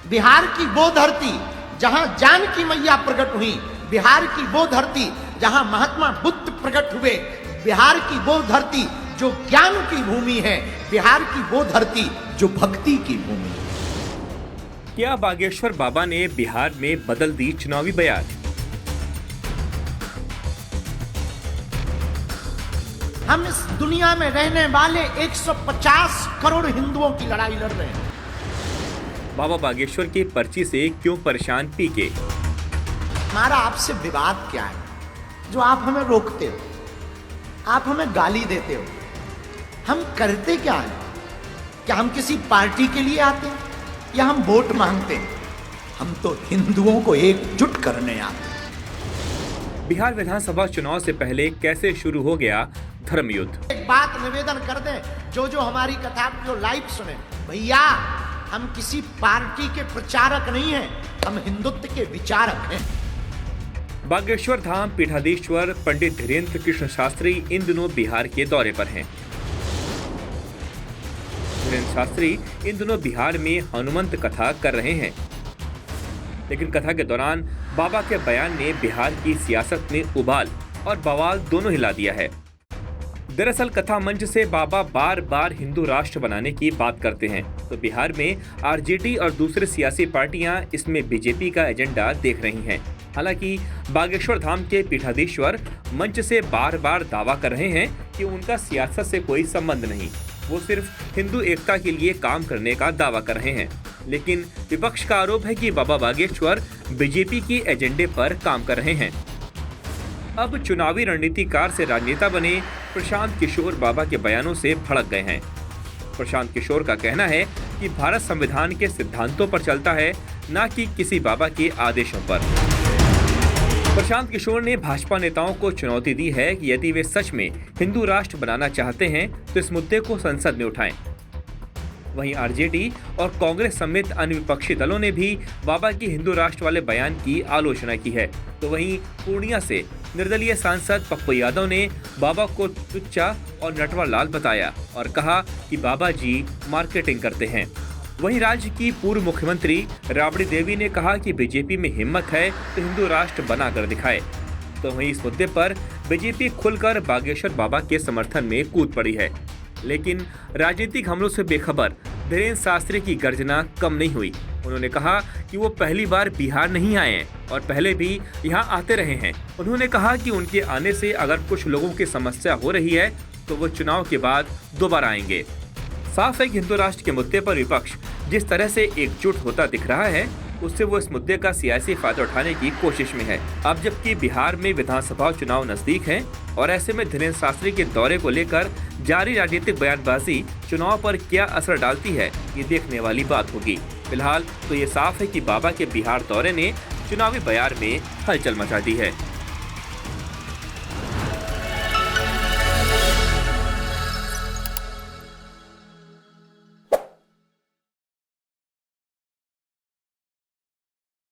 बिहार की वो धरती जहां जानकी मैया प्रकट हुई, बिहार की वो धरती जहां महात्मा बुद्ध प्रकट हुए, बिहार की वो धरती जो ज्ञान की भूमि है, बिहार की वो धरती जो भक्ति की भूमि है। क्या बागेश्वर बाबा ने बिहार में बदल दी चुनावी बयान? हम इस दुनिया में रहने वाले 150 करोड़ हिंदुओं की लड़ाई लड़ रहे हैं। बाबा बागेश्वर की पर्ची से क्यों परेशान पीके? हमारा आपसे विवाद क्या है जो आप हमें रोकते हो, आप हमें गाली देते हो? हम करते क्या है? क्या हम किसी पार्टी के लिए आते हैं या हम वोट मांगते हैं? हम तो हिंदुओं को एकजुट करने आते हैं। बिहार विधानसभा चुनाव से पहले कैसे शुरू हो गया धर्मयुद्ध? एक बात निवेदन कर दें, जो हमारी कथा जो लाइव सुने, भैया हम किसी पार्टी के प्रचारक नहीं हैं, हम हिंदुत्व के विचारक हैं। बागेश्वर धाम पीठाधीश्वर पंडित धीरेन्द्र कृष्ण शास्त्री इन दिनों बिहार के दौरे पर हैं। धीरेन्द्र शास्त्री इन दिनों बिहार में हनुमंत कथा कर रहे हैं, लेकिन कथा के दौरान बाबा के बयान ने बिहार की सियासत में उबाल और बवाल दोनों हिला दिया है। दरअसल कथा मंच से बाबा बार बार हिंदू राष्ट्र बनाने की बात करते हैं, तो बिहार में आरजेडी और दूसरे सियासी पार्टियां इसमें बीजेपी का एजेंडा देख रही हैं। हालांकि बागेश्वर धाम के पीठाधीश्वर मंच से बार बार दावा कर रहे हैं कि उनका सियासत से कोई संबंध नहीं, वो सिर्फ हिंदू एकता के लिए काम करने का दावा कर रहे हैं। लेकिन विपक्ष का आरोप है कि बाबा बागेश्वर बीजेपी के एजेंडे पर काम कर रहे हैं। अब चुनावी रणनीतिकार से राजनेता बने प्रशांत किशोर बाबा के बयानों से भड़क गए हैं। प्रशांत किशोर का कहना है कि भारत संविधान के सिद्धांतों पर चलता है, न कि किसी बाबा के आदेशों पर। प्रशांत किशोर ने भाजपा नेताओं को चुनौती दी है कि यदि वे सच में हिंदू राष्ट्र बनाना चाहते हैं तो इस मुद्दे को संसद में उठाएं। वहीं आरजेडी और कांग्रेस समेत अन्य विपक्षी दलों ने भी बाबा की हिंदू राष्ट्र वाले बयान की आलोचना की है। तो वहीं पूर्णिया से निर्दलीय सांसद पप्पू यादव ने बाबा को तुच्चा और नटवर लाल बताया और कहा कि बाबा जी मार्केटिंग करते हैं। वहीं राज्य की पूर्व मुख्यमंत्री राबड़ी देवी ने कहा कि बीजेपी में हिम्मत है तो हिंदू राष्ट्र बनाकर दिखाए। तो वहीं इस मुद्दे पर बीजेपी खुलकर बागेश्वर बाबा के समर्थन में कूद पड़ी है। लेकिन राजनीतिक हमलों से बेखबर धीरेन्द्र शास्त्री की गर्जना कम नहीं हुई। उन्होंने कहा कि वो पहली बार बिहार नहीं आए हैं और पहले भी यहाँ आते रहे हैं। उन्होंने कहा कि उनके आने से अगर कुछ लोगों की समस्या हो रही है तो वो चुनाव के बाद दोबारा आएंगे। साफ है कि हिंदू राष्ट्र के मुद्दे पर विपक्ष जिस तरह से एकजुट होता दिख रहा है, उससे वो इस मुद्दे का सियासी फायदा उठाने की कोशिश में है। अब जबकि बिहार में विधानसभा चुनाव नजदीक हैं और ऐसे में धीरेन्द्र शास्त्री के दौरे को लेकर जारी राजनीतिक बयानबाजी चुनाव पर क्या असर डालती है, ये देखने वाली बात होगी। फिलहाल तो ये साफ है कि बाबा के बिहार दौरे ने चुनावी बयार में हलचल मचा दी है।